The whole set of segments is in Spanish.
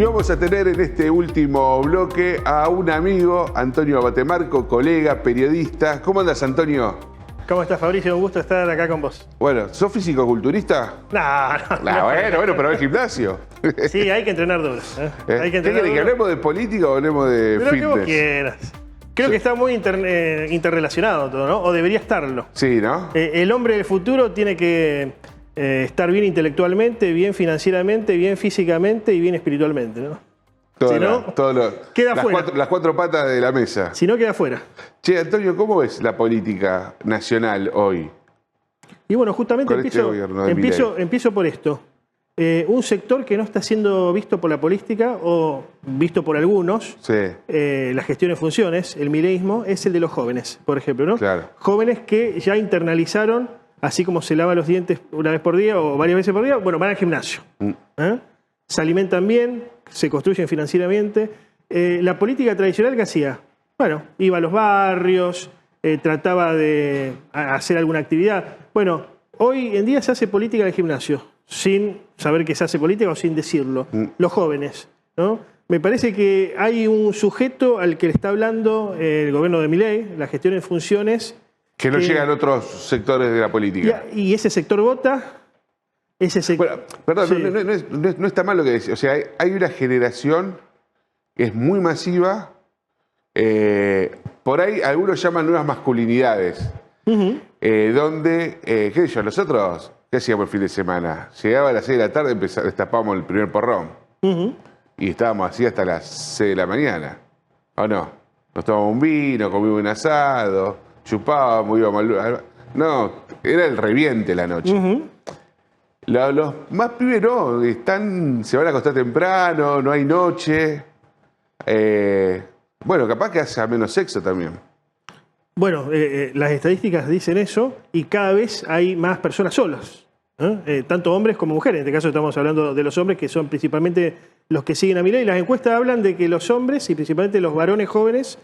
Y vamos a tener en este último bloque a un amigo, Antonio Batemarco, colega, periodista. ¿Cómo andas, Antonio? ¿Cómo estás, Fabricio? Un gusto estar acá con vos. Bueno, ¿sos físico-culturista? No. Bueno, pero al gimnasio. Sí, hay que entrenar duro. Hay que ¿Qué querés, que hablemos de política o hablemos de pero fitness? Lo que vos quieras. Creo que está muy interrelacionado todo, ¿no? O debería estarlo. Sí, ¿no? El hombre del futuro tiene que estar bien intelectualmente, bien financieramente, bien físicamente y bien espiritualmente, ¿no? Queda fuera. Las cuatro patas de la mesa. Si no, queda fuera. Che, Antonio, ¿cómo ves la política nacional hoy? Y bueno, justamente empiezo por esto. Un sector que no está siendo visto por la política o visto por algunos, sí. La gestión de funciones, el mileísmo, es el de los jóvenes, por ejemplo, ¿no? Claro. Jóvenes que ya internalizaron, así como se lava los dientes una vez por día o varias veces por día, bueno, van al gimnasio. Se alimentan bien, se construyen financieramente. La política tradicional, ¿qué hacía? Bueno, iba a los barrios, trataba de hacer alguna actividad. Bueno, hoy en día se hace política en el gimnasio, sin saber que se hace política o sin decirlo. Los jóvenes, ¿no? Me parece que hay un sujeto al que le está hablando el gobierno de Milei, la gestión en funciones. Que no llegan otros sectores de la política. Y ese sector vota. Bueno, perdón, sí. no está mal lo que decís. O sea, hay una generación que es muy masiva. Por ahí algunos llaman nuevas masculinidades. Donde, qué sé yo, nosotros, ¿qué hacíamos el fin de semana? Llegaba a las 6 de la tarde, destapábamos el primer porrón. Y estábamos así hasta las 6 de la mañana. ¿O no? Nos tomábamos un vino, comíamos un asado, chupábamos, íbamos al... No, era el reviente la noche. Los más pibes no, se van a acostar temprano, no hay noche. Bueno, capaz que hace menos sexo también. Bueno, las estadísticas dicen eso y cada vez hay más personas solas, tanto hombres como mujeres. En este caso estamos hablando de los hombres, que son principalmente los que siguen a Milei. Las encuestas hablan de que los hombres y principalmente los varones jóvenes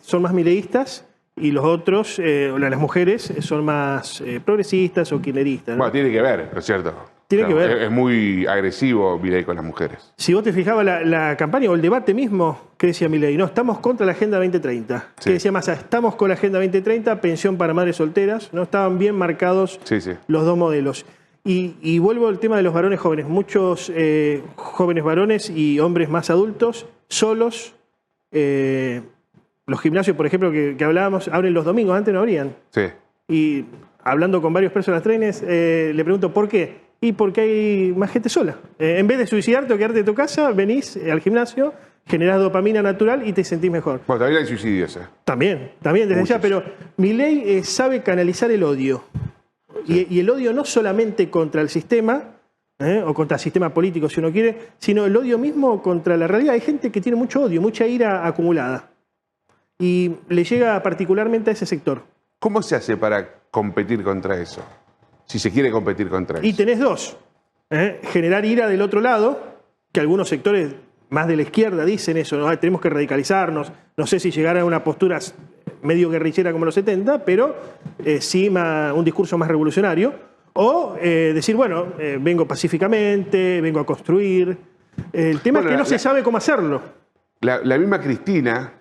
son más mileístas y los otros, las mujeres, son más progresistas o kirchneristas, ¿no? Bueno, tiene que ver, ¿no es cierto? Tiene que ver. Es muy agresivo Milei con las mujeres. Si vos te fijabas la campaña o el debate mismo, ¿qué decía Milei? No, estamos contra la Agenda 2030. Sí. ¿Qué decía Massa? Estamos con la Agenda 2030, pensión para madres solteras. No estaban bien marcados los dos modelos. Y vuelvo al tema de los varones jóvenes. Muchos jóvenes varones y hombres más adultos, solos. Los gimnasios, por ejemplo, que hablábamos, abren los domingos. Antes no abrían. Sí. Y hablando con varios personal trainers, le pregunto, ¿por qué? Y porque hay más gente sola. En vez de suicidarte o quedarte en tu casa, venís al gimnasio, generás dopamina natural y te sentís mejor. Bueno, también hay suicidios. También desde ya, pero Milei sabe canalizar el odio. Sí. Y el odio no solamente contra el sistema, o contra el sistema político, si uno quiere, sino el odio mismo contra la realidad. Hay gente que tiene mucho odio, mucha ira acumulada. Y le llega particularmente a ese sector. ¿Cómo se hace para competir contra eso? Si se quiere competir contra eso. Y tenés dos. Generar ira del otro lado, que algunos sectores más de la izquierda dicen eso, ¿no? Tenemos que radicalizarnos. No sé si llegar a una postura medio guerrillera como los 70, pero sí un discurso más revolucionario. O decir, bueno, vengo pacíficamente, vengo a construir. El tema es que no se sabe cómo hacerlo. La misma Cristina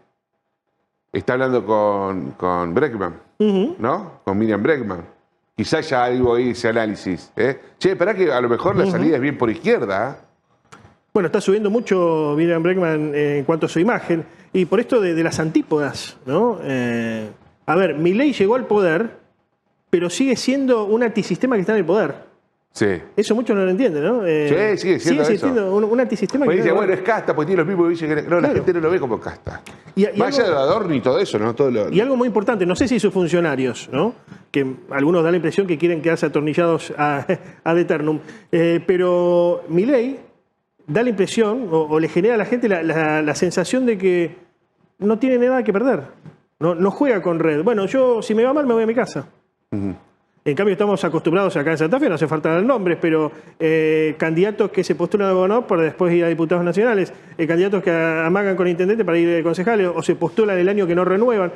está hablando con Bregman, ¿no? Con Miriam Bregman. Quizás ya algo ahí, ese análisis. Che, esperá que a lo mejor la salida es bien por izquierda. Bueno, está subiendo mucho Miriam Bregman en cuanto a su imagen. Y por esto de las antípodas, ¿no? A ver, Milei llegó al poder, pero sigue siendo un antisistema que está en el poder. Sí. Eso muchos no lo entienden, ¿no? Sí, sigue siendo un antisistema pues que dice, bueno, es casta, pues tiene los mismos que no, claro. La gente no lo ve como casta. Más allá de Adorno y todo eso, ¿no? Y algo muy importante, no sé si sus funcionarios, ¿no? Que algunos dan la impresión que quieren quedarse atornillados ad eternum. Pero Milei da la impresión, o le genera a la gente la sensación de que no tiene nada que perder. No juega con red. Bueno, yo si me va mal me voy a mi casa. En cambio estamos acostumbrados acá en Santa Fe, no hace falta dar nombres, pero candidatos que se postulan a gobernador para después ir a diputados nacionales, candidatos que amagan con intendente para ir a concejales o se postulan el año que no renuevan.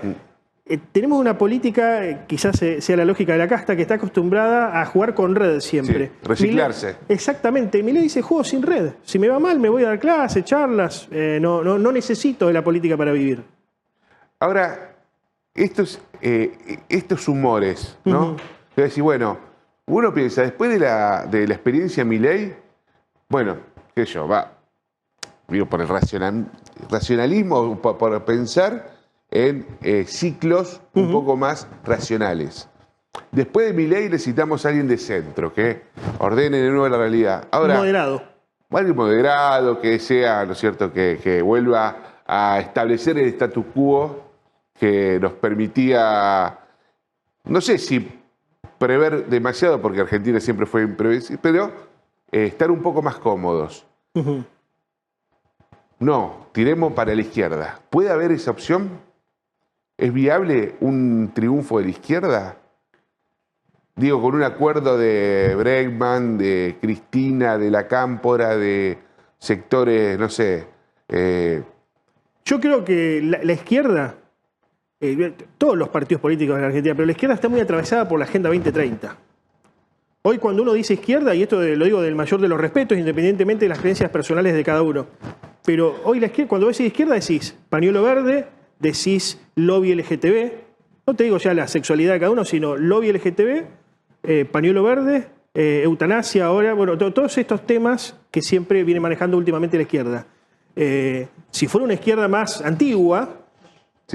tenemos una política, quizás sea la lógica de la casta, que está acostumbrada a jugar con red siempre. Sí, reciclarse. Exactamente. Milei dice, juego sin red. Si me va mal, me voy a dar clases, charlas. No necesito de la política para vivir. Ahora, estos humores, ¿no? Te voy a decir, bueno, uno piensa, después de la experiencia Milei, bueno, qué sé yo, digo, por el racionalismo, por pensar en ciclos un poco más racionales. Después de Milei necesitamos a alguien de centro, que ordene de nuevo la realidad. Ahora, moderado. Alguien moderado, que sea, ¿no es cierto?, que vuelva a establecer el statu quo que nos permitía, no sé si prever demasiado, porque Argentina siempre fue imprevisible, pero estar un poco más cómodos. No, tiremos para la izquierda. ¿Puede haber esa opción? ¿Es viable un triunfo de la izquierda? Digo, con un acuerdo de Bregman, de Cristina, de la Cámpora, de sectores, no sé. Yo creo que la izquierda, todos los partidos políticos de la Argentina, pero la izquierda está muy atravesada por la Agenda 2030. Hoy cuando uno dice izquierda, y esto lo digo del mayor de los respetos, independientemente de las creencias personales de cada uno, pero hoy la izquierda, cuando decís izquierda decís pañuelo verde, decís lobby LGTB, no te digo ya la sexualidad de cada uno, sino lobby LGTB, pañuelo verde, eutanasia ahora, bueno, todos estos temas que siempre viene manejando últimamente la izquierda. Si fuera una izquierda más antigua,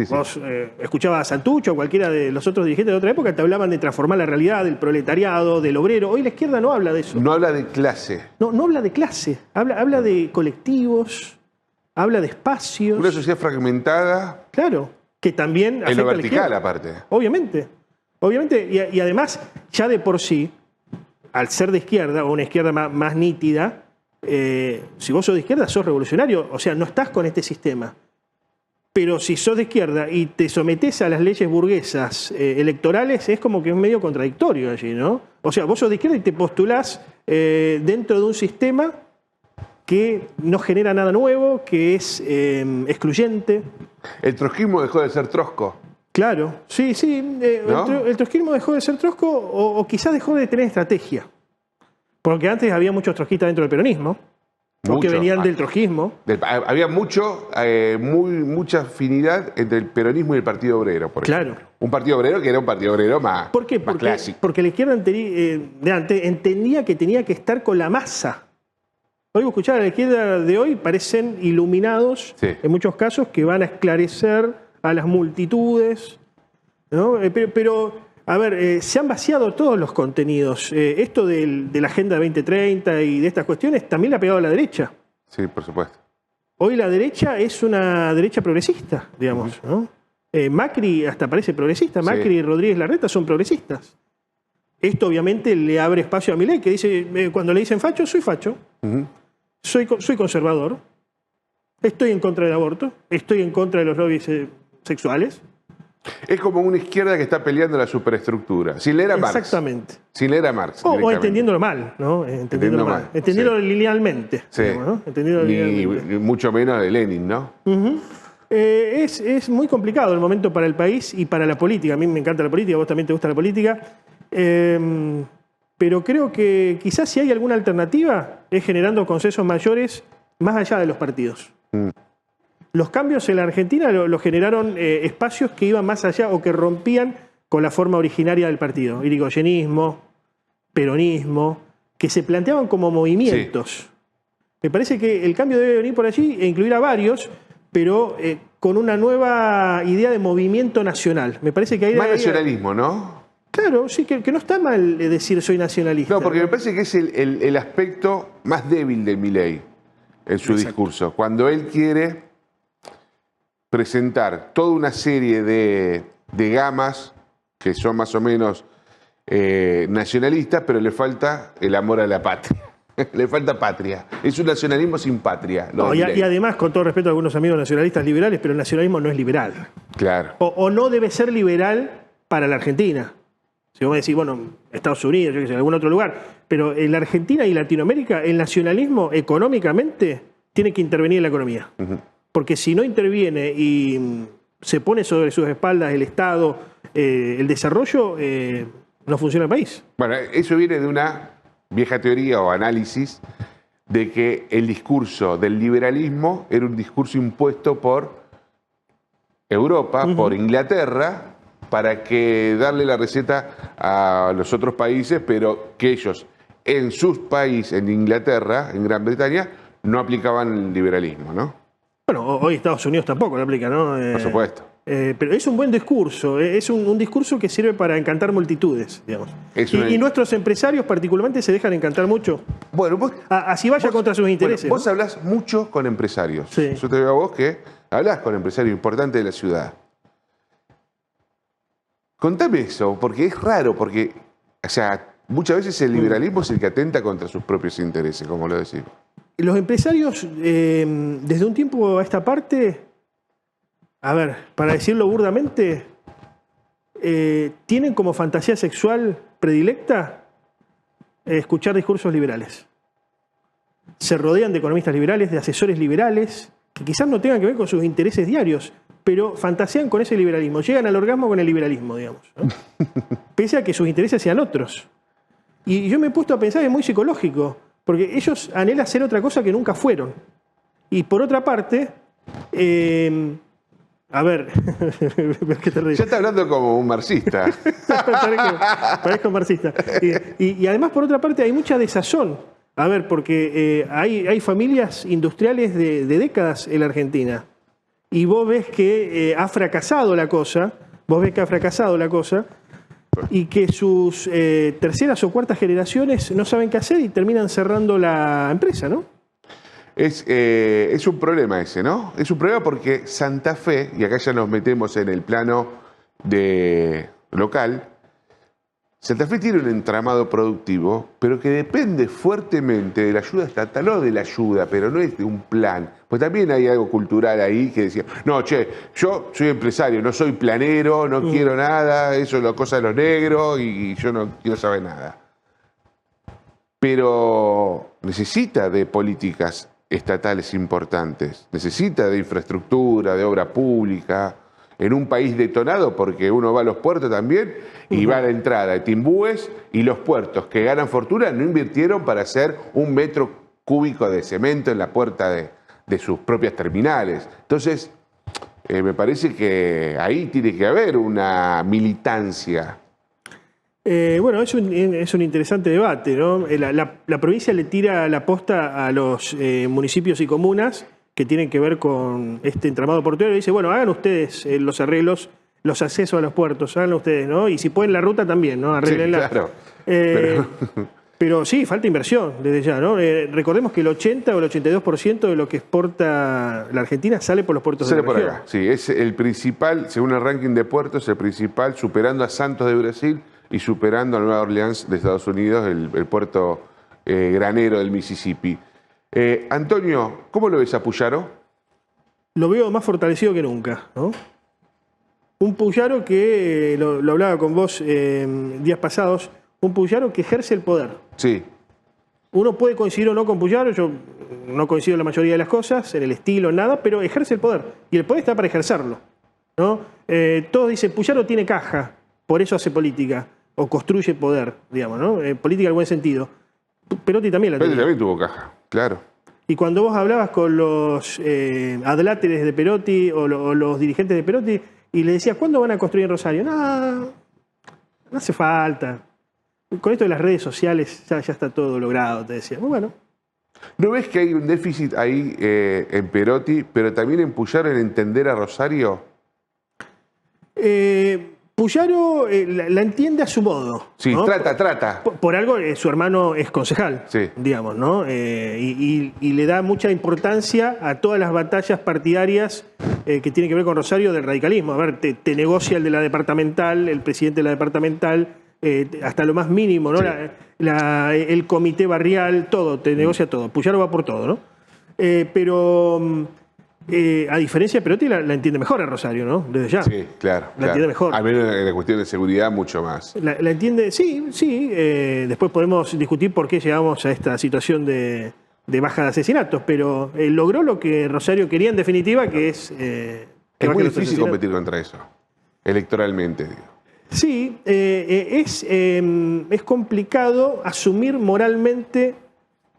vos escuchabas a Santucho o cualquiera de los otros dirigentes de otra época, te hablaban de transformar la realidad, del proletariado, del obrero. Hoy la izquierda no habla de eso. No habla de clase. No habla de clase, habla de colectivos, habla de espacios. Una sociedad fragmentada. Claro, que también afecta en lo a la vertical, izquierda. aparte. Obviamente. Y además, ya de por sí, al ser de izquierda, o una izquierda más nítida, si vos sos de izquierda, sos revolucionario. O sea, no estás con este sistema. Pero si sos de izquierda y te sometés a las leyes burguesas electorales, es como que es medio contradictorio allí, ¿no? O sea, vos sos de izquierda y te postulás dentro de un sistema que no genera nada nuevo, que es excluyente. El trotskismo dejó de ser trosco. Claro, sí. ¿No? El trotskismo dejó de ser trosco o quizás dejó de tener estrategia. Porque antes había muchos trotskistas dentro del peronismo. Porque venían del trotskismo. Había mucha afinidad entre el peronismo y el Partido Obrero, por ejemplo. Claro. Un Partido Obrero que era un Partido Obrero más, ¿Por qué? más clásico. Porque la izquierda de antes entendía que tenía que estar con la masa. Hoy vos escuchás a la izquierda de hoy, parecen iluminados, en muchos casos, que van a esclarecer a las multitudes, ¿no? Pero a ver, se han vaciado todos los contenidos. Esto de la Agenda 2030 y de estas cuestiones también le ha pegado a la derecha. Sí, por supuesto. Hoy la derecha es una derecha progresista, digamos, ¿no? Macri hasta parece progresista. Macri y Rodríguez Larreta son progresistas. Esto obviamente le abre espacio a Milei, que dice, cuando le dicen facho, soy facho. Soy conservador. Estoy en contra del aborto. Estoy en contra de los lobbies sexuales. Es como una izquierda que está peleando la superestructura. Sin leer a Marx. Exactamente. Sin leer a Marx. O entendiéndolo mal, ¿no? Entendiéndolo mal. Entendiéndolo linealmente. Sí. Digamos, ¿no? Entendiéndolo linealmente. Ni mucho menos de Lenin, ¿no? Es muy complicado el momento para el país y para la política. A mí me encanta la política, a vos también te gusta la política. Pero creo que quizás si hay alguna alternativa es generando consensos mayores más allá de los partidos. Los cambios en la Argentina lo generaron espacios que iban más allá o que rompían con la forma originaria del partido. Irigoyenismo, peronismo, que se planteaban como movimientos. Me parece que el cambio debe venir por allí e incluir a varios, pero con una nueva idea de movimiento nacional. Me parece que hay más nacionalismo, ¿no? Claro, sí, que no está mal decir soy nacionalista. No, porque me parece que es el aspecto más débil de Milei en su discurso. Cuando él quiere presentar toda una serie de gamas que son más o menos nacionalistas, pero le falta el amor a la patria. Le falta patria. Es un nacionalismo sin patria. No, y además, con todo respeto a algunos amigos nacionalistas liberales, pero el nacionalismo no es liberal. Claro. O no debe ser liberal para la Argentina. Si vos me decís, bueno, Estados Unidos, yo qué sé, en algún otro lugar, pero en la Argentina y Latinoamérica, el nacionalismo económicamente tiene que intervenir en la economía. Porque si no interviene y se pone sobre sus espaldas el Estado, el desarrollo, no funciona el país. Bueno, eso viene de una vieja teoría o análisis de que el discurso del liberalismo era un discurso impuesto por Europa, por Inglaterra, para que darle la receta a los otros países, pero que ellos en sus países, en Inglaterra, en Gran Bretaña, no aplicaban el liberalismo, ¿no? Bueno, hoy Estados Unidos tampoco lo aplica, ¿no? Por supuesto. Pero es un buen discurso, es un discurso que sirve para encantar multitudes, digamos. Y nuestros empresarios particularmente se dejan encantar mucho. Bueno, así vaya contra sus intereses. Bueno, vos hablás mucho con empresarios. Sí. Yo te veo a vos que hablás con empresarios importantes de la ciudad. Contame eso, porque es raro, porque, o sea, muchas veces el liberalismo es el que atenta contra sus propios intereses, como lo decís. Los empresarios, desde un tiempo a esta parte, a ver, para decirlo burdamente, tienen como fantasía sexual predilecta escuchar discursos liberales. Se rodean de economistas liberales, de asesores liberales, que quizás no tengan que ver con sus intereses diarios, pero fantasean con ese liberalismo, llegan al orgasmo con el liberalismo, digamos, ¿no? Pese a que sus intereses sean otros. Y yo me he puesto a pensar, es muy psicológico, porque ellos anhelan ser otra cosa que nunca fueron. Y por otra parte, a ver, ¿qué te ríes? Ya está hablando como un marxista. Parezco marxista. Y además, por otra parte, hay mucha desazón. A ver, porque hay familias industriales de décadas en la Argentina. Y vos ves que ha fracasado la cosa, y que sus terceras o cuartas generaciones no saben qué hacer y terminan cerrando la empresa, ¿no? Es un problema ese, ¿no? Es un problema porque Santa Fe, y acá ya nos metemos en el plano local, Santa Fe tiene un entramado productivo, pero que depende fuertemente de la ayuda estatal, no de la ayuda, pero no es de un plan. Pues también hay algo cultural ahí que decía, no, che, yo soy empresario, no soy planero, no quiero nada, eso es la cosa de los negros y yo no quiero saber nada. Pero necesita de políticas estatales importantes, necesita de infraestructura, de obra pública, en un país detonado, porque uno va a los puertos también y va a la entrada de Timbúes, y los puertos que ganan fortuna no invirtieron para hacer 1 metro cúbico de cemento en la puerta de sus propias terminales. Entonces, me parece que ahí tiene que haber una militancia. Bueno, es un interesante debate, ¿no? La provincia le tira la posta a los municipios y comunas que tienen que ver con este entramado portuario. Dice, bueno, hagan ustedes los arreglos, los accesos a los puertos, háganlo ustedes, ¿no? Y si pueden la ruta también, ¿no? Arreglenla. Sí, claro. Pero sí, falta inversión desde ya, ¿no? Recordemos que el 80 o el 82% de lo que exporta la Argentina sale por los puertos de la región. Sale por acá, sí. Es el principal, según el ranking de puertos, el principal, superando a Santos de Brasil y superando a Nueva Orleans de Estados Unidos, el puerto granero del Mississippi. Antonio, ¿cómo lo ves a Puyaro? Lo veo más fortalecido que nunca, ¿no? Un Puyaro que, lo hablaba con vos días pasados, un Puyaro que ejerce el poder. Sí. Uno puede coincidir o no con Puyaro, yo no coincido en la mayoría de las cosas, en el estilo, nada, pero ejerce el poder. Y el poder está para ejercerlo, ¿no? Todos dicen, Puyaro tiene caja, por eso hace política, o construye poder, digamos, ¿no? Política en buen sentido. Perotti también la tenía. Perotti también tuvo caja, claro. Y cuando vos hablabas con los adláteres de Perotti o los dirigentes de Perotti y le decías, ¿cuándo van a construir en Rosario? No hace falta. Con esto de las redes sociales ya está todo logrado, te decía. Muy bueno. ¿No ves que hay un déficit ahí en Perotti, pero también en Puyaro en entender a Rosario? Puyaro la entiende a su modo. Sí, ¿no? Trata. Por algo su hermano es concejal, sí, digamos, ¿no? Y le da mucha importancia a todas las batallas partidarias que tienen que ver con Rosario del radicalismo. A ver, te negocia el de la departamental, el presidente de la departamental, hasta lo más mínimo, ¿no? Sí. El comité barrial, todo, te negocia todo. Puyaro va por todo, ¿no? Pero a diferencia de Perotti, la entiende mejor a Rosario, ¿no? Desde ya. Sí, claro. La entiende mejor. A menos en la cuestión de seguridad, mucho más. La entiende, sí. Después podemos discutir por qué llegamos a esta situación de baja de asesinatos, pero logró lo que Rosario quería en definitiva, que es Es muy difícil competir contra eso, electoralmente, digo. Sí, es complicado asumir moralmente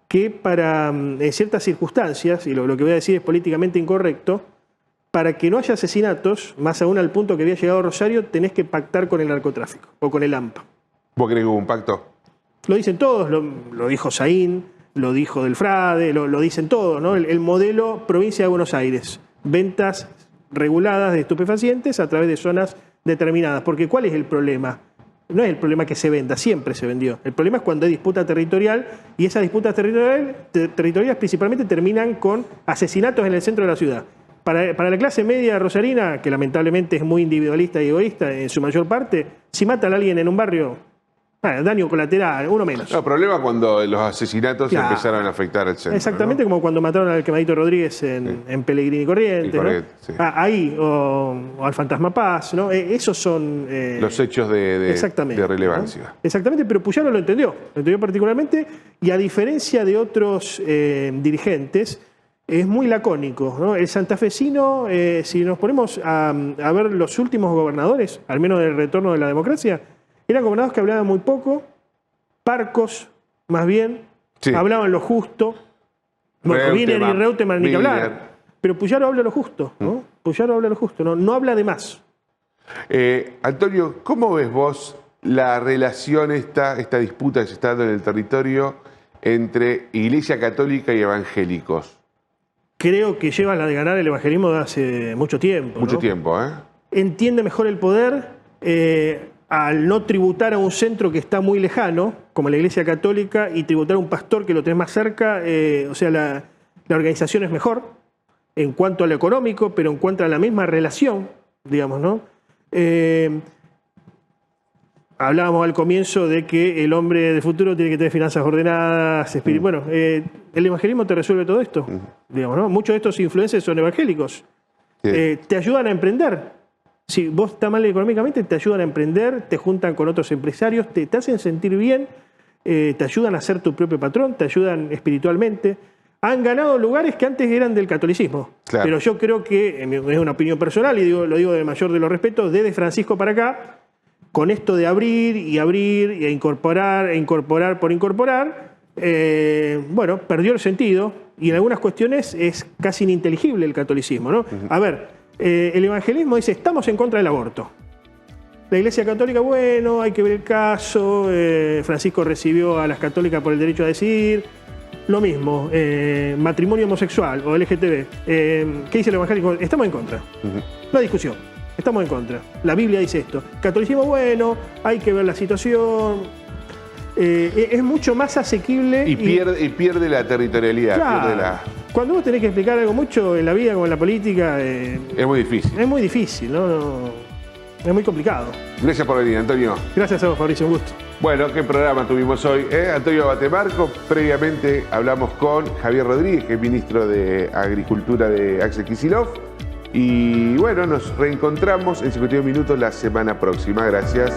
que para ciertas circunstancias, y lo que voy a decir es políticamente incorrecto, para que no haya asesinatos, más aún al punto que había llegado Rosario, tenés que pactar con el narcotráfico o con el AMPA. ¿Vos crees que hubo un pacto? Lo dicen todos, lo dijo Saín, lo dijo Delfrade, lo dicen todos, ¿no? El modelo provincia de Buenos Aires, ventas reguladas de estupefacientes a través de zonas determinadas. Porque ¿cuál es el problema? No es el problema que se venda, siempre se vendió. El problema es cuando hay disputa territorial y esas disputas territoriales principalmente terminan con asesinatos en el centro de la ciudad. Para la clase media rosarina, que lamentablemente es muy individualista y egoísta en su mayor parte, si matan a alguien en un barrio, daño colateral, uno menos. No, el problema cuando los asesinatos empezaron a afectar el centro. Exactamente, ¿no? Como cuando mataron al Quemadito Rodríguez en Pellegrini y Corrientes. ¿no? Sí. Ahí, o al Fantasma Paz, ¿no? Esos son... los hechos de relevancia. ¿no? Exactamente, pero Puyaro lo entendió particularmente, y a diferencia de otros dirigentes, es muy lacónico, ¿no? El santafesino, si nos ponemos a ver los últimos gobernadores, al menos del retorno de la democracia, eran gobernadores que hablaban muy poco, parcos, más bien, hablaban lo justo. Bueno, Wiener y Reutemann ni que hablar. Pero Puyaro habla lo justo, ¿no? Puyaro habla lo justo, no habla de más. Antonio, ¿cómo ves vos la relación, esta disputa que se está dando en el territorio entre Iglesia Católica y evangélicos? Creo que lleva la de ganar el evangelismo de hace mucho tiempo. Mucho tiempo, ¿eh? Entiende mejor el poder al no tributar a un centro que está muy lejano, como la Iglesia Católica, y tributar a un pastor que lo tenés más cerca. O sea, la organización es mejor en cuanto a lo económico, pero en cuanto a la misma relación, digamos, ¿no? Hablábamos al comienzo de que el hombre del futuro tiene que tener finanzas ordenadas, bueno, el evangelismo te resuelve todo esto, digamos, ¿no? Muchos de estos influencers son evangélicos. Te ayudan a emprender. Si vos estás mal económicamente, te ayudan a emprender, te juntan con otros empresarios, te hacen sentir bien, te ayudan a ser tu propio patrón, te ayudan espiritualmente. Han ganado lugares que antes eran del catolicismo. Claro. Pero yo creo que, es una opinión personal, y lo digo del mayor de los respetos, desde Francisco para acá, con esto de abrir y incorporar por incorporar, bueno, perdió el sentido, y en algunas cuestiones es casi ininteligible el catolicismo, ¿no? A ver, el evangelismo dice, estamos en contra del aborto. La Iglesia Católica, bueno, hay que ver el caso, Francisco recibió a las católicas por el derecho a decidir, lo mismo, matrimonio homosexual o LGTB. ¿Qué dice el evangelismo? Estamos en contra. No hay discusión. Estamos en contra. La Biblia dice esto. Catolicismo, bueno, hay que ver la situación. Es mucho más asequible. Y pierde la territorialidad. Claro, pierde la... Cuando vos tenés que explicar algo mucho en la vida como en la política... es muy difícil. Es muy difícil, ¿no? Es muy complicado. Gracias por venir, Antonio. Gracias a vos, Fabricio, un gusto. Bueno, ¿qué programa tuvimos hoy? Antonio Batemarco. Previamente hablamos con Javier Rodríguez, que es ministro de Agricultura de Axel Kicillof. Y bueno, nos reencontramos en 52 minutos la semana próxima. Gracias.